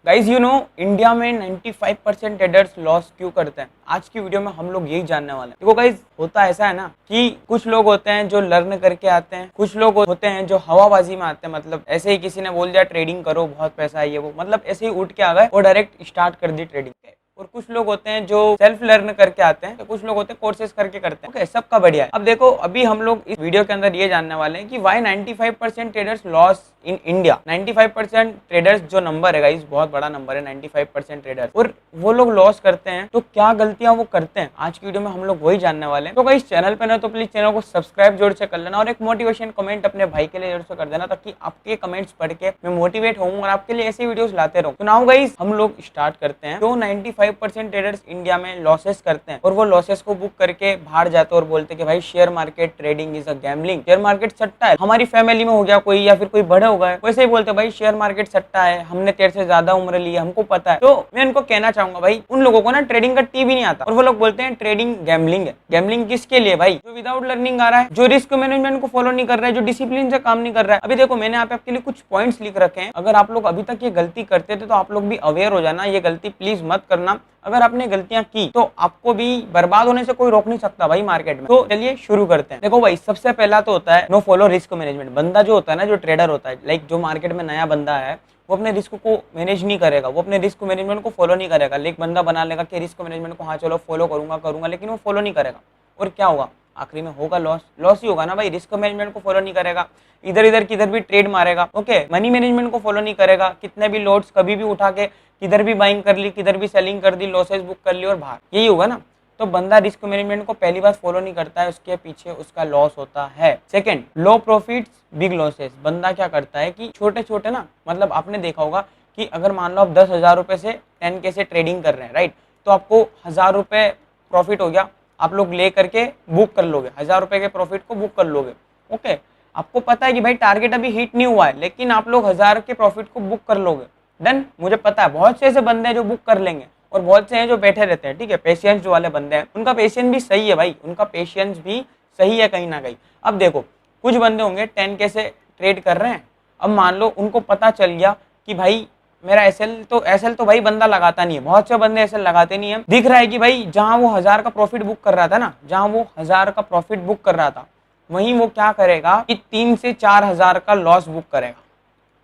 Guys India में 95% traders loss क्यों करते हैं। आज की वीडियो में हम लोग यही जानने वाले हैं। देखो गाइज, होता ऐसा है ना कि कुछ लोग होते हैं जो लर्न करके आते हैं, कुछ लोग होते हैं जो हवाबाजी में आते हैं। मतलब ऐसे ही किसी ने बोल दिया ट्रेडिंग करो, बहुत पैसा है ये वो, मतलब ऐसे ही उठ के आ गए और डायरेक्ट स्टार्ट कर दी ट्रेडिंग। और कुछ लोग होते हैं जो सेल्फ लर्न करके आते हैं, तो कुछ लोग होते हैं कोर्सेज करके करते हैं। ओके, सबका बढ़िया है। अब देखो, अभी हम लोग इस वीडियो के अंदर ये जानने वाले हैं कि why 95% traders loss in India. 95% traders जो नंबर है गाइस, बहुत बड़ा नंबर है 95% ट्रेडर्स, और वो लोग लॉस करते हैं। तो क्या गलतियां वो करते हैं, आज की वीडियो में हम लोग वही जानने वाले हैं। तो गाइस, चैनल पे ना तो प्लीज चैनल को सब्सक्राइब जोर से कर लेना और एक मोटिवेशन कमेंट अपने भाई के लिए जोर से कर देना, ताकि आपके कमेंट्स पढ़ के मैं मोटिवेट हूँ और आपके लिए ऐसे वीडियोस लाते रहूं। तो नाउ गाइस, हम लोग स्टार्ट करते हैं। तो 95% ट्रेडर्स इंडिया में लॉसेस करते हैं और वो लॉसेस को बुक करके बाहर जाते हैं और बोलते हैं कि भाई share market trading is a gambling, share market सट्टा है। हमारी फैमिली में हो गया कोई, या फिर कोई बड़े हो गए, वैसे ही बोलते हैं भाई शेयर मार्केट सट्टा है, हमने तेरे से ज्यादा उम्र ली है, हमको पता है। तो मैं उनको कहना चाहूंगा भाई, उन लोगों को ना ट्रेडिंग का टी भी नहीं आता और वो लोग बोलते हैं ट्रेडिंग गैम्बलिंग है। गैम्बलिंग किसके लिए भाई? जो विदाउट लर्निंग आ रहा है, जो रिस्क मैनेजमेंट को फॉलो नहीं कर रहा है, जो डिसिप्लिन से काम नहीं कर रहा है। अभी देखो, मैंने आपके लिए कुछ पॉइंट्स लिख रखे हैं। अगर आप लोग अभी तक ये गलती करते थे तो आप लोग भी अवेयर हो जाना, ये गलती प्लीज मत करना। अगर आपने गलतियां की तो आपको भी बर्बाद होने से कोई रोक नहीं सकता भाई मार्केट में। तो चलिए शुरू करते हैं। देखो भाई, सबसे पहला तो होता है नो फॉलो रिस्क मैनेजमेंट। बंदा जो होता है ना, जो ट्रेडर होता है, लाइक जो मार्केट में नया बंदा है, वो अपने रिस्क को मैनेज नहीं करेगा, वो अपने रिस्क मैनेजमेंट को फॉलो नहीं करेगा। लाइक बंदा बना लेगा कि रिस्क मैनेजमेंट को हाँ चलो फॉलो करूंगा, लेकिन वो फॉलो नहीं करेगा। और क्या होगा? आखिरी में होगा लॉस। लॉस ही होगा ना भाई। रिस्क मैनेजमेंट को फॉलो नहीं करेगा, इधर इधर किधर भी ट्रेड मारेगा। ओके, मनी मैनेजमेंट को फॉलो नहीं करेगा, कितने भी लॉट्स कभी भी उठा के किधर भी बाइंग कर ली, किधर भी सेलिंग कर दी, लॉसेस बुक कर ली और बाहर, यही होगा ना। तो बंदा रिस्क मैनेजमेंट को पहली बार फॉलो नहीं करता है, उसके पीछे उसका लॉस होता है। सेकंड, लो प्रॉफिट्स बिग लॉसेस। बंदा क्या करता है कि छोटे छोटे ना, मतलब आपने देखा होगा कि अगर मान लो आप 10,000 रुपए से 10K से ट्रेडिंग कर रहे हैं, राइट, तो आपको 1,000 रुपए प्रॉफिट हो गया, आप लोग ले करके बुक कर लोगे, 1,000 रुपए के प्रॉफिट को बुक कर लोगे। ओके, आपको पता है कि भाई टारगेट अभी हिट नहीं हुआ है, लेकिन आप लोग 1,000 के प्रॉफिट को बुक कर लोगे। डन। मुझे पता है बहुत से ऐसे बंदे हैं जो बुक कर लेंगे और बहुत से हैं जो बैठे रहते हैं। ठीक है, पेशेंस जो वाले बंदे हैं, उनका पेशेंस भी सही है भाई, उनका पेशेंस भी सही है कहीं ना कहीं। अब देखो, कुछ बंदे होंगे 10K से ट्रेड कर रहे हैं। अब मान लो उनको पता चल गया कि भाई मेरा एसएल तो भाई बंदा लगाता नहीं है, बहुत से बंदे एसएल लगाते नहीं है। दिख रहा है कि भाई जहां वो 1,000 का प्रॉफिट बुक कर रहा था ना, जहां वो 1,000 का प्रॉफिट बुक कर रहा था, वहीं वो क्या करेगा कि 3 से 4,000 का लॉस बुक करेगा।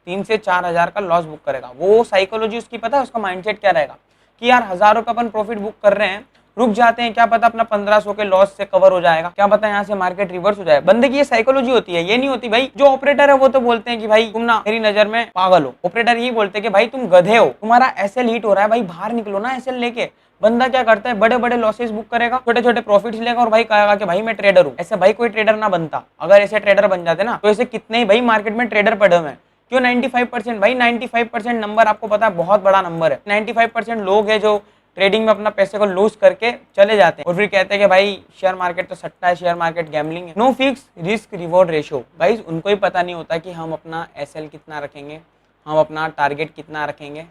3 से 4,000 का लॉस बुक करेगा। वो साइकोलॉजी उसकी पता है, उसका माइंडसेट क्या रहेगा कि यार 1,000 रुपये अपन प्रॉफिट बुक कर रहे हैं, रुक जाते हैं, क्या पता अपना 1,500 के लॉस से कवर हो जाएगा, क्या पता यहाँ से मार्केट रिवर्स हो जाए। बंदे की ये साइकोलॉजी होती है, ये नहीं होती भाई। जो ऑपरेटर है वो तो बोलते हैं कि भाई तुम ना मेरी नजर में पागल हो। ऑपरेटर यही बोलते हैं कि भाई तुम गधे हो, तुम्हारा एसएल हिट हो रहा है, भाई बाहर निकलो ना एसएल लेके। बंदा क्या करता है, बड़े बड़े लॉसेस बुक करेगा, छोटे छोटे प्रॉफिट्स लेगा और भाई कहेगा कि भाई मैं ट्रेडर हूँ। ऐसे भाई कोई ट्रेडर ना बनता। अगर ऐसे ट्रेडर बन जाते ना, तो ऐसे कितने ही भाई मार्केट में ट्रेडर पड़े हुए हैं। क्यों 95%? भाई 95% नंबर आपको पता है बहुत बड़ा नंबर है। 95% लोग हैं जो ट्रेडिंग में अपना पैसे को लूज करके चले जाते हैं और फिर कहते हैं कि भाई शेयर मार्केट तो सट्टा है, शेयर मार्केट गैम्बलिंग है। No fix risk reward ratio. भाई उनको ही पता नहीं होता कि हम अपना एसएल कितना रखेंगे, हम अपना टारगेट कितना रखेंगे।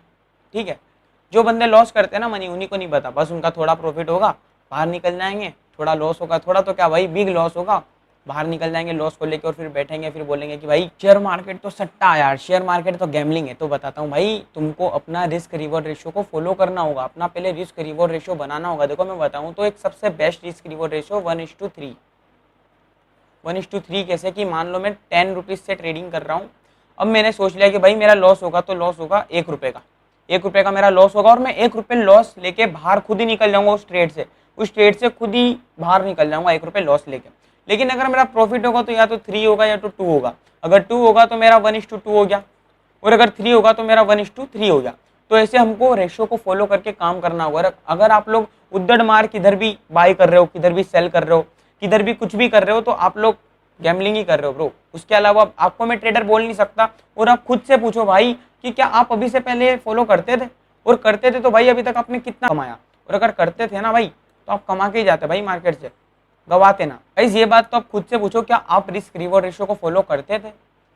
ठीक है, जो बंदे लॉस करते हैं ना मनी, उन्हीं को नहीं पता। बस उनका थोड़ा प्रॉफिट होगा, बाहर निकल जाएंगे, थोड़ा लॉस होगा, थोड़ा तो क्या भाई बिग लॉस होगा, बाहर निकल जाएंगे लॉस को लेकर और फिर बैठेंगे, फिर बोलेंगे कि भाई शेयर मार्केट तो सट्टा है यार, शेयर मार्केट तो गैम्बलिंग है। तो बताता हूँ भाई, तुमको अपना रिस्क रिवॉर्ड रेशियो को फॉलो करना होगा, अपना पहले रिस्क रिवॉर्ड रेशियो बनाना होगा। देखो मैं बताऊँ तो एक सबसे बेस्ट रिस्क रिवॉर्ड रेशियो 1:3। 1:3 कैसे कि मान लो मैं 10 रुपीज से ट्रेडिंग कर रहा हूँ। अब मैंने सोच लिया कि भाई मेरा लॉस होगा तो लॉस होगा 1 रुपये का, 1 रुपये का मेरा लॉस होगा और मैं 1 रुपये लॉस लेके बाहर खुद ही निकल जाऊंगा उस ट्रेड से खुद ही बाहर निकल जाऊंगा 1 रुपये लॉस लेके। लेकिन अगर मेरा प्रॉफिट होगा तो या तो 3 होगा या तो 2 होगा। अगर 2 होगा तो मेरा 1:2 हो गया, और अगर 3 होगा तो मेरा 1:3 हो गया। तो ऐसे हमको रेशियो को फॉलो करके काम करना होगा। अगर आप लोग उद्दड़ मार किधर भी बाय कर रहे हो, किधर भी सेल कर रहे हो, किधर भी कुछ भी कर रहे हो, तो आप लोग गैम्बलिंग ही कर रहे हो ब्रो। उसके अलावा आपको मैं ट्रेडर बोल नहीं सकता। और आप खुद से पूछो भाई कि क्या आप अभी से पहले फॉलो करते थे, और करते थे तो भाई अभी तक आपने कितना कमाया, और अगर करते थे ना भाई तो आप कमा के ही जाते भाई, मार्केट से गवाते ना। गाइस ये बात तो आप खुद से पूछो, क्या आप रिस्क रिवॉर्ड रेशियो को फॉलो करते थे,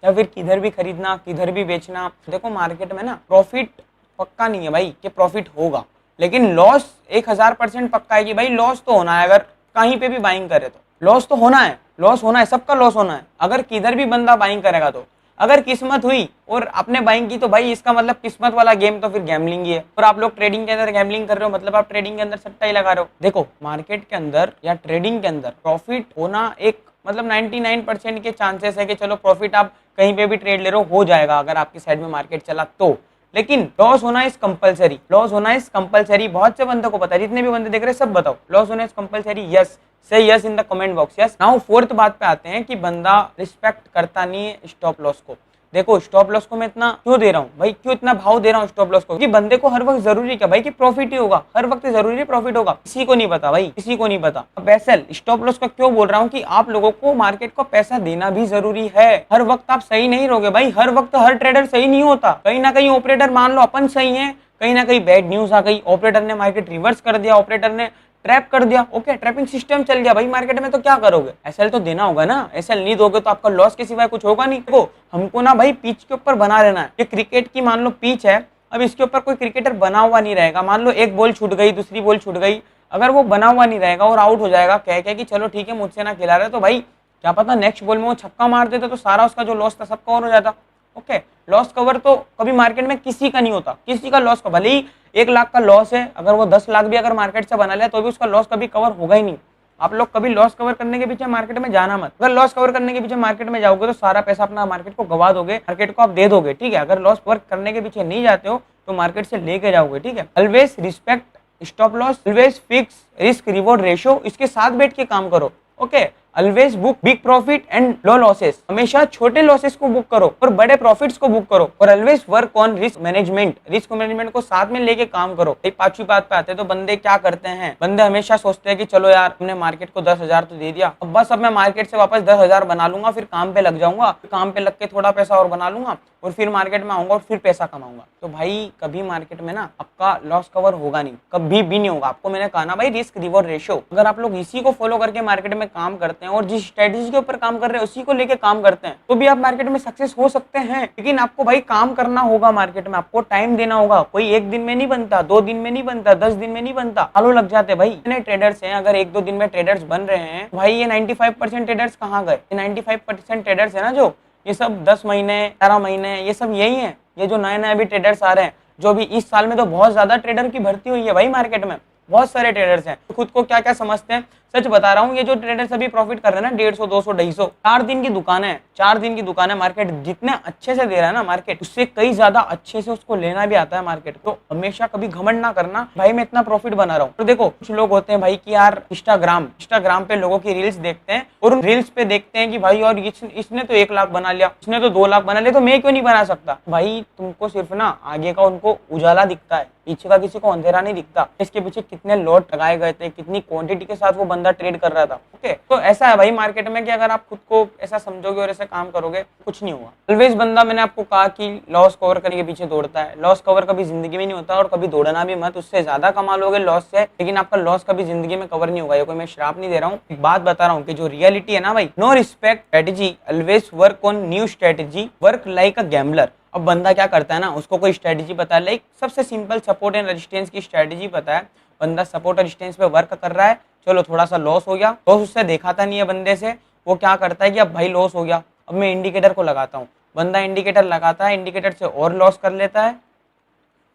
या फिर किधर भी खरीदना किधर भी बेचना। देखो मार्केट में ना प्रॉफिट पक्का नहीं है भाई कि प्रॉफिट होगा, लेकिन लॉस 1,000% पक्का है कि भाई लॉस तो होना है। अगर कहीं पे भी बाइंग करे तो लॉस तो होना है, लॉस होना है, सबका लॉस होना है। अगर किधर भी बंदा बाइंग करेगा तो अगर किस्मत हुई और आपने बाइंग की तो भाई इसका मतलब किस्मत वाला गेम तो फिर गैम्बलिंग ही है। और आप लोग ट्रेडिंग के अंदर गैम्बलिंग कर रहे हो, मतलब आप ट्रेडिंग के अंदर सट्टा ही लगा रहे हो। देखो मार्केट के अंदर या ट्रेडिंग के अंदर प्रॉफिट होना एक मतलब 99% के चांसेस है कि चलो प्रॉफिट आप कहीं पे भी ट्रेड ले रहे हो जाएगा अगर आपकी साइड में मार्केट चला तो। लेकिन लॉस होना इज कंपलसरी, लॉस होना इज कंपलसरी। बहुत से बंदों को पता है, जितने भी बंदे देख रहे हैं सब बताओ लॉस होना इज कंपलसरी। यस, से yes in the comment box. Yes. Now fourth बात पे आते हैं कि बंदा रिस्पेक्ट करता नहीं है स्टॉप लॉस को। देखो स्टॉप लॉस को मैं इतना क्यों दे रहा हूँ भाई, क्यों इतना भाव दे रहा हूँ स्टॉप लॉस को, कि बंदे को हर वक्त जरूरी क्या भाई कि प्रॉफिट ही होगा, हर वक्त जरूरी प्रॉफिट होगा। किसी को नहीं पता भाई, किसी को नहीं पता। अब वैसे स्टॉप लॉस का क्यों बोल रहा हूँ कि आप लोगों को मार्केट को पैसा देना भी जरूरी है। हर वक्त आप सही नहीं रहोगे भाई, हर वक्त हर ट्रेडर सही नहीं होता। कहीं ना कहीं ऑपरेटर, मान लो अपन सही है, कहीं ना कहीं बैड न्यूज आ गई, ऑपरेटर ने मार्केट रिवर्स कर दिया, ऑपरेटर ने ट्रैप कर दिया, ओके ट्रैपिंग सिस्टम चल गया भाई मार्केट में, तो क्या करोगे? एसएल तो देना होगा ना। एसएल नहीं दोगे तो आपका लॉस के सिवाय कुछ होगा नहीं। देखो हमको ना भाई पिच के ऊपर बना रहना है। ये क्रिकेट की मान लो पिच है, अब इसके ऊपर कोई क्रिकेटर बना हुआ नहीं रहेगा। मान लो एक बॉल छूट गई, दूसरी बॉल छूट गई, अगर वो बना हुआ नहीं रहेगा और आउट हो जाएगा कह के कि चलो ठीक है मुझसे ना खिला रहे, तो भाई क्या पता नेक्स्ट बॉल में वो छक्का मार देता तो सारा उसका जो लॉस था सब कवर हो जाता। ओके, लॉस कवर तो कभी मार्केट में किसी का नहीं होता, किसी का लॉस का भले ही 1 लाख का लॉस है, अगर वो 10 लाख भी अगर मार्केट से बना लिया तो भी उसका लॉस कभी कवर होगा ही नहीं। आप लोग कभी लॉस कवर करने के पीछे मार्केट में जाना मत। अगर लॉस कवर करने के पीछे मार्केट में जाओगे तो सारा पैसा अपना मार्केट को गवा दोगे, मार्केट को आप दे दोगे। ठीक है, अगर लॉस कवर करने के पीछे नहीं जाते हो तो मार्केट से लेके जाओगे। ठीक है, always respect stop loss, always fix risk reward ratio, इसके साथ बैठ के काम करो। Okay, always book big profit and low losses, हमेशा छोटे लॉसेस को बुक करो और बड़े प्रॉफिट्स को बुक करो। और always work on risk management, risk management को साथ में लेके काम करो। एक पांचवी बात पे आते हैं तो बंदे क्या करते हैं, बंदे हमेशा सोचते हैं कि चलो यार हमने मार्केट को 10,000 तो दे दिया, अब बस अब मैं मार्केट से वापस 10,000 बना लूंगा, फिर काम पे लग जाऊंगा, काम पे लग के थोड़ा पैसा और बना लूंगा और फिर मार्केट में आऊंगा और फिर पैसा कमाऊंगा। तो भाई कभी मार्केट में ना आपका लॉस कवर होगा नहीं, कभी भी नहीं होगा। आपको मैंने कहा ना भाई रिस्क रिवॉर्ड रेशियो, अगर आप लोग इसी को फॉलो करके मार्केट में काम करते हैं और जिस स्ट्रेटेजी के ऊपर काम कर रहे हैं उसी को लेके काम करते हैं तो भी आप मार्केट में सक्सेस हो सकते हैं। लेकिन आपको भाई काम करना होगा मार्केट में, आपको टाइम देना होगा। कोई 1 दिन में नहीं बनता, 2 दिन में नहीं बनता, 10 दिन में नहीं बनता, सालों लग जाते भाई। इतने ट्रेडर्स हैं, अगर 1-2 दिन में ट्रेडर्स बन रहे हैं भाई, ये 95% ट्रेडर्स कहाँ गए? 95% ट्रेडर्स है ना जो, ये सब 10 महीने 11 महीने ये सब यही है। ये जो नए नए अभी ट्रेडर्स आ रहे हैं, जो अभी इस साल में तो बहुत ज्यादा ट्रेडर की भर्ती हुई है भाई मार्केट में, बहुत सारे ट्रेडर्स हैं। तो खुद को क्या क्या समझते हैं, सच बता रहा हूँ, ये जो ट्रेडर्स अभी प्रॉफिट कर रहे हैं ना 150, 200, 250, 4 दिन की दुकान है, 4 दिन की दुकान है। मार्केट जितने अच्छे से दे रहा है ना मार्केट, उससे कई ज्यादा अच्छे से उसको लेना भी आता है मार्केट। तो हमेशा कभी घमंड ना करना भाई मैं इतना प्रॉफिट बना रहा हूँ। तो देखो कुछ लोग होते हैं भाई कि यार इंस्टाग्राम पे लोगों की रील्स देखते हैं और उन रील्स पे देखते हैं कि भाई और इसने तो 1 लाख बना लिया, इसने तो 2 लाख बना लिया, तो मैं क्यों नहीं बना सकता? भाई तुमको सिर्फ ना आगे का उनको उजाला दिखता है, पीछे का किसी को अंधेरा नहीं दिखता। इसके पीछे कितने लॉट लगाए गए थे, कितनी क्वांटिटी के साथ वो बंदा ट्रेड कर रहा था। ओके, तो ऐसा है भाई मार्केट में कि अगर आप खुद को ऐसा समझोगे और ऐसे काम करोगे कुछ नहीं होगा। ऑलवेज बंदा, मैंने आपको कहा कि लॉस कवर करने के पीछे दौड़ता है, लॉस कवर कभी जिंदगी में नहीं होता और कभी दौड़ना भी मत। उससे ज्यादा कमा लोगे लॉस से, लेकिन आपका लॉस कभी जिंदगी में कवर नहीं होगा। ये कोई मैं श्राप नहीं दे रहा हूँ, एक बात बता रहा हूँ कि जो रियलिटी है ना भाई, no respect strategy, always work on new strategy, work like a gambler. अब बंदा क्या करता है ना, उसको कोई स्ट्रेटेजी पता है, लाइक सबसे सिंपल सपोर्ट एंड रेजिस्टेंस की स्ट्रेटेजी पता है, बंदा सपोर्ट और रेजिस्टेंस पे वर्क कर रहा है, चलो थोड़ा सा लॉस हो गया, लॉस उससे दिखाता नहीं है बंदे से, वो क्या करता है कि अब भाई लॉस हो गया, अब मैं इंडिकेटर को लगाता हूँ। बंदा इंडिकेटर लगाता है, इंडिकेटर से और लॉस कर लेता है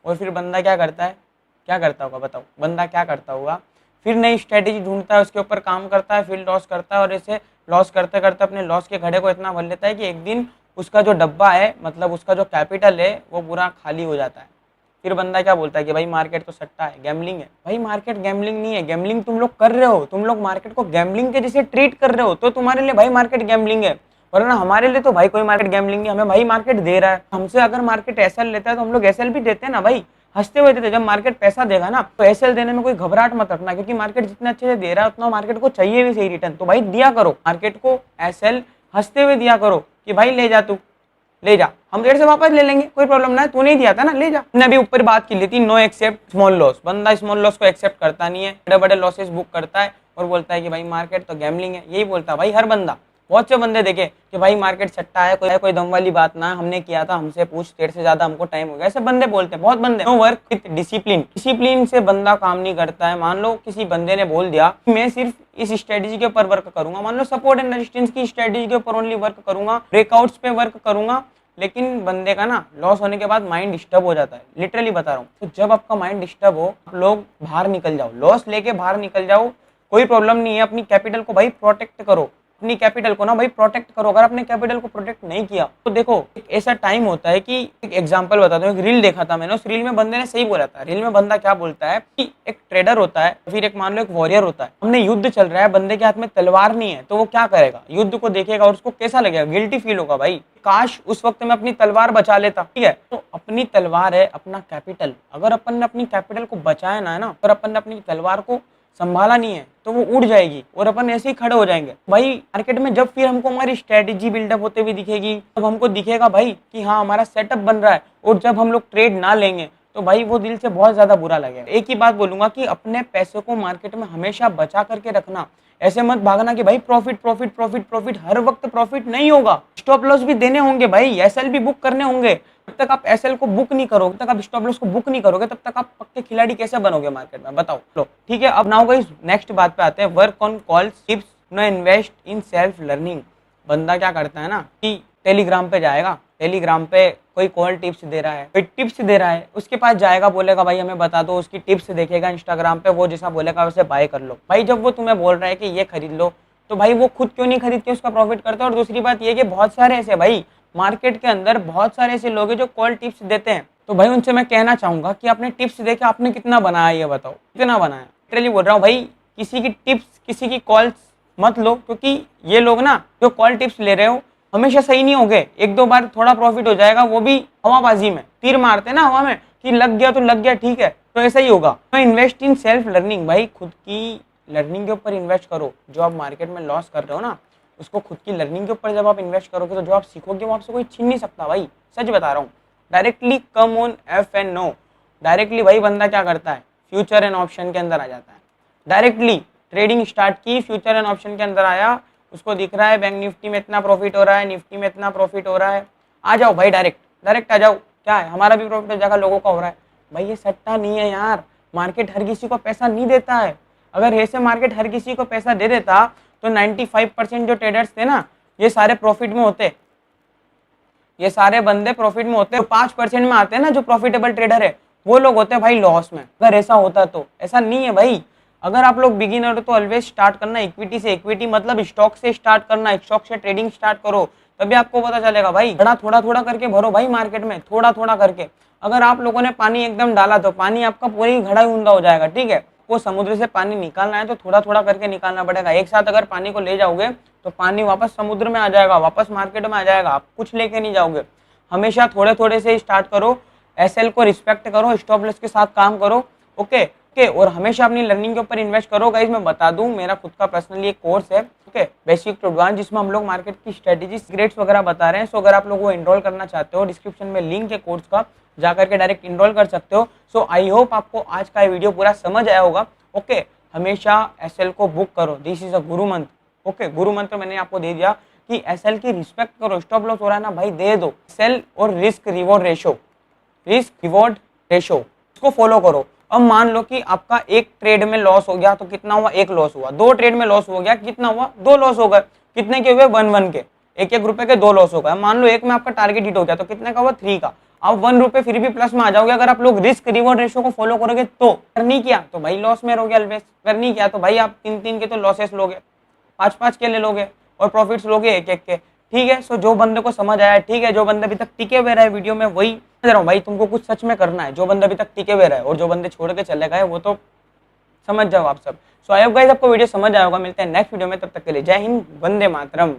और फिर बंदा क्या करता है, क्या करता होगा बताओ, बंदा क्या करता होगा, फिर नई स्ट्रेटेजी ढूंढता है, उसके ऊपर काम करता है, फिर लॉस करता है और ऐसे लॉस करते करते अपने लॉस के घड़े को इतना भर लेता है कि एक दिन उसका जो डब्बा है, मतलब उसका जो कैपिटल है वो पूरा खाली हो जाता है। फिर बंदा क्या बोलता है कि भाई मार्केट तो सट्टा है, गैम्बलिंग है। भाई मार्केट गैम्बलिंग नहीं है, गैम्बलिंग तुम लोग कर रहे हो, तुम लोग मार्केट को गैम्बलिंग के जैसे ट्रीट कर रहे हो, तो तुम्हारे लिए भाई मार्केट गैम्बलिंग है, वरना हमारे लिए तो भाई कोई मार्केट गैम्बलिंग नहीं। हमें भाई मार्केट दे रहा है, हमसे अगर मार्केट एसएल लेता है तो हम लोग एसएल भी देते हैं ना भाई, हंसते हुए देते। जब मार्केट पैसा देगा ना तो एसएल देने में कोई घबराहट मत रखना, क्योंकि मार्केट जितना अच्छे से दे रहा है उतना मार्केट को चाहिए भी सही रिटर्न, तो भाई दिया करो मार्केट को एसएल, हंसते हुए दिया करो कि भाई ले जा, तू ले जा, हम देर से वापस ले लेंगे, कोई प्रॉब्लम ना है, तू नहीं दिया था ना, ले जा। हमने अभी ऊपर बात की ली थी, नो एक्सेप्ट स्मॉल लॉस। बंदा स्मॉल लॉस को एक्सेप्ट करता नहीं है, बड़े बड़े लॉसेस बुक करता है और बोलता है कि भाई मार्केट तो गैम्बलिंग है, यही बोलता है भाई हर बंदा। बहुत से बंदे देखे कि भाई मार्केट सट्टा है, कोई दम वाली बात ना है, हमने किया था, हमसे पूछ, तेरे से ज्यादा हमको टाइम हो गया, ऐसे बंदे बोलते हैं, बहुत बंदे। No work with discipline, discipline से बंदा काम नहीं करता है। मान लो किसी बंदे ने बोल दिया मैं सिर्फ इस स्ट्रेटेजी के ऊपर वर्क करूंगा, मान लो सपोर्ट एंड रेजिस्टेंस की स्ट्रेटेजी के ऊपर ओनली वर्क करूंगा, ब्रेकआउट्स पे वर्क करूंगा, लेकिन बंदे का ना लॉस होने के बाद माइंड डिस्टर्ब हो जाता है, लिटरली बता रहा हूँ। तो जब आपका माइंड डिस्टर्ब हो, लोग बाहर निकल जाओ, लॉस लेके बाहर निकल जाओ, कोई प्रॉब्लम नहीं है। अपनी कैपिटल को भाई प्रोटेक्ट करो, अपनी कैपिटल को ना भाई प्रोटेक्ट करो। अगर आपने कैपिटल को प्रोटेक्ट नहीं किया तो देखो एक ऐसा टाइम होता है कि, एक एग्जांपल बताता हूँ, एक रील देखा था मैंने, उस रील में बंदे ने सही बोला था। रील में बंदा क्या बोलता है कि एक ट्रेडर होता है, फिर एक मान लो एक वॉरियर होता है, हमने युद्ध चल रहा है, बंदे के हाथ में तलवार नहीं है, तो वो क्या करेगा, युद्ध को देखेगा और उसको कैसा लगेगा, गिल्टी फील होगा, भाई काश उस वक्त में अपनी तलवार बचा लेता। ठीक है, तो अपनी तलवार है अपना कैपिटल, अगर अपन ने अपनी कैपिटल को बचाया ना है ना, अगर अपन ने अपनी तलवार को संभाला नहीं है तो वो उड़ जाएगी और अपन ऐसे ही खड़े हो जाएंगे। भाई मार्केट में जब फिर हमको हमारी स्ट्रेटेजी बिल्डअप होते हुए दिखेगी, तब हमको दिखेगा भाई कि हाँ हमारा सेटअप बन रहा है, और जब हम लोग ट्रेड ना लेंगे तो भाई वो दिल से बहुत ज्यादा बुरा लगेगा। एक ही बात बोलूंगा कि अपने पैसे को मार्केट में हमेशा बचा करके रखना, ऐसे मत भागना कि भाई प्रॉफिट प्रॉफिट प्रॉफिट प्रॉफिट, हर वक्त प्रॉफिट नहीं होगा, स्टॉप लॉस भी देने होंगे भाई, एसएल भी बुक करने होंगे। जब तक आप एसएल को बुक नहीं करोगे, तब तक आप स्टॉप लॉस को बुक नहीं करोगे, तब तक आप पक्के खिलाड़ी कैसे बनोगे मार्केट में, बताओ। लो ठीक है, अब नाउ गाइस नेक्स्ट बात पे आते हैं, work on calls, tips, know invest in self learning. बंदा क्या करता है ना कि टेलीग्राम पे जाएगा, टेलीग्राम पे कोई कॉल टिप्स दे रहा है, कोई टिप्स दे रहा है, उसके पास जाएगा, बोलेगा भाई हमें बता दो, उसकी टिप्स देखेगा इंस्टाग्राम पे, वो जैसा बोलेगा वैसे बाय कर लो। भाई जब वो तुम्हें बोल रहा है कि ये खरीद लो, तो भाई वो खुद क्यों नहीं खरीद के उसका प्रॉफिट करता है। और दूसरी बात ये कि बहुत सारे ऐसे भाई मार्केट के अंदर बहुत सारे ऐसे लोग हैं जो कॉल टिप्स देते हैं, तो भाई उनसे मैं कहना चाहूंगा कि आपने टिप्स देके आपने कितना बनाया, ये बताओ कितना बनाया। लिटरली बोल रहा हूँ भाई, किसी की टिप्स, किसी की कॉल्स मत लो, क्योंकि ये लोग ना जो कॉल टिप्स ले रहे हो हमेशा सही नहीं होंगे, एक दो बार थोड़ा प्रॉफिट हो जाएगा, वो भी हवाबाजी में, तीर मारते ना हवा में कि लग गया तो लग गया, ठीक है, तो ऐसा ही होगा। तो इन्वेस्ट इन सेल्फ लर्निंग, भाई खुद की लर्निंग के ऊपर इन्वेस्ट करो। जो आप मार्केट में लॉस कर रहे हो ना, उसको खुद की लर्निंग के ऊपर जब आप इन्वेस्ट करोगे तो जो आप सीखोगे वो आपसे कोई छीन नहीं सकता भाई, सच बता रहा हूँ। Directly come on F and O, directly भाई बंदा क्या करता है, फ्यूचर एंड ऑप्शन के अंदर आ जाता है, डायरेक्टली ट्रेडिंग स्टार्ट की, फ्यूचर एंड ऑप्शन के अंदर आया, उसको दिख रहा है बैंक निफ्टी में इतना प्रॉफिट हो रहा है, निफ्टी में इतना प्रॉफिट हो रहा है, आ जाओ भाई डायरेक्ट आ जाओ, क्या है हमारा भी प्रॉफिट हो जाएगा, लोगों का हो रहा है। भाई ये सट्टा नहीं है यार, मार्केट हर किसी को पैसा नहीं देता है। अगर ऐसे मार्केट हर किसी को पैसा दे देता तो 95% जो ट्रेडर्स थे ना, ये सारे प्रॉफिट में होते, ये सारे बंदे प्रॉफिट में होते, 5% में आते हैं ना जो प्रॉफिटेबल ट्रेडर है, वो लोग होते हैं भाई लॉस में। अगर ऐसा होता तो, ऐसा नहीं है भाई। अगर आप लोग बिगिनर हो तो ऑलवेज स्टार्ट करना इक्विटी से, इक्विटी मतलब स्टॉक से स्टार्ट करना, स्टॉक से ट्रेडिंग स्टार्ट करो, तभी आपको पता चलेगा भाई। थोड़ा थोड़ा करके भरो भाई मार्केट में, थोड़ा थोड़ा करके। अगर आप लोगों ने पानी एकदम डाला तो पानी आपका पूरी घड़ा ऊंधा हो जाएगा, ठीक है। वो समुद्र से पानी निकालना है तो थोड़ा थोड़ा करके निकालना पड़ेगा। एक साथ अगर पानी को ले जाओगे तो पानी वापस समुद्र में आ जाएगा, वापस मार्केट में आ जाएगा, आप कुछ लेके नहीं जाओगे। हमेशा थोड़े थोड़े से स्टार्ट करो, एसएल को रिस्पेक्ट करो, स्टॉप लॉस के साथ काम करो, ओके। और हमेशा अपनी लर्निंग के ऊपर इन्वेस्ट करो। गाइस मैं बता दूं, मेरा खुद का पर्सनली एक कोर्स है, ओके, बेसिक टू एडवांस, जिसमें हम लोग मार्केट की स्ट्रेटेजी, सीक्रेट्स वगैरह बता रहे हैं। सो अगर आप लोग वो एनरोल करना चाहते हो, डिस्क्रिप्शन में लिंक है कोर्स का, जाकर के डायरेक्ट इनरोल कर सकते हो। सो आई होप आपको आज का ये वीडियो पूरा समझ आया होगा, ओके। हमेशा एसएल को बुक करो, दिस इज अ गुरु मंत्र, ओके। गुरु मंत्र मैंने आपको दे दिया कि एसएल की रिस्पेक्ट करो, स्टॉप लॉस हो रहा है ना भाई दे दो। एसएल और risk reward ratio, risk reward ratio, इसको फॉलो करो। अब मान लो कि आपका एक ट्रेड में लॉस हो गया तो कितना हुआ, एक लॉस हुआ। दो ट्रेड में लॉस हो गया, कितना हुआ, दो लॉस हो गए। कितने के हुए, 1 के, एक रुपए के दो लॉस हो गए। मान लो एक में आपका टारगेट हिट हो गया तो कितने का हुआ, 3 का। आप 1 रुपए फिर भी प्लस में आ जाओगे अगर आप लोग रिस्क रिवॉर्ड रेशो को फॉलो करोगे तो। अगर नहीं किया तो भाई लॉस में रहोगे ऑलवेज, अगर नहीं किया तो भाई आप 3 के तो लॉसेस लोगे, 5 के ले लोगे और प्रॉफिट्स लोगे 1 के, ठीक है। सो जो बंदे को समझ आया ठीक है, जो बंदे अभी तक टिके हुए रहे वीडियो में वही कह रहा हूँ भाई, तुमको कुछ सच में करना है। जो बंदे अभी तक टिके हुए रहे और जो बंदे छोड़ के चले गए वो तो समझ जाओ आप सब। सो आई होप गाइस आपको वीडियो समझ आया होगा। मिलते हैं नेक्स्ट वीडियो में, तब तक के लिए जय हिंद, वंदे मातरम।